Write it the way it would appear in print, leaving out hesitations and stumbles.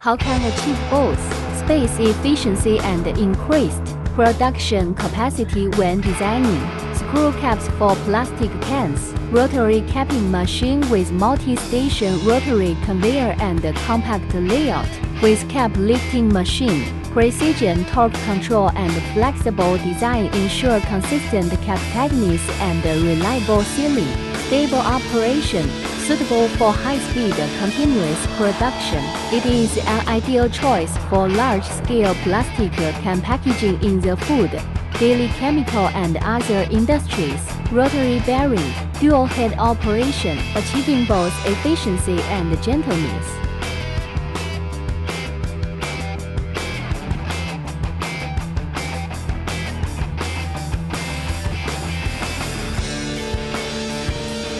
How can achieve both space efficiency and increased production capacity when designing screw caps for plastic cans? Rotary capping machine with multi-station rotary conveyor and compact layout. With cap lifting machine, precision torque control and flexible design ensure consistent cap tightness and reliable sealing. Stable operation, suitable for high-speed continuous production. It is an ideal choice for large-scale plastic can packaging in the food, daily chemical and other industries. Rotary bearing, dual head operation, achieving both efficiency and gentleness.